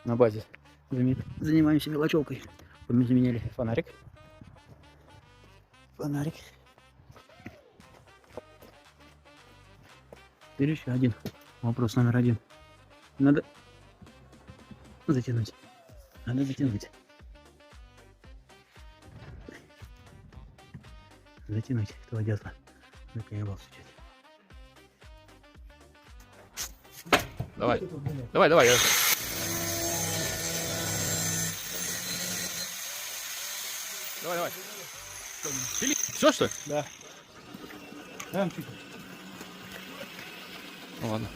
на базе занимаемся мелочевкой. Мы заменили фонарик. Фонарик. Теперь еще один. Вопрос номер один. Надо затянуть. Надо затянуть. Затянуть этого дятла. Наконец сейчас. Давай. Давай, давай. Давай, давай. Все, что ли? Да. Ну ладно.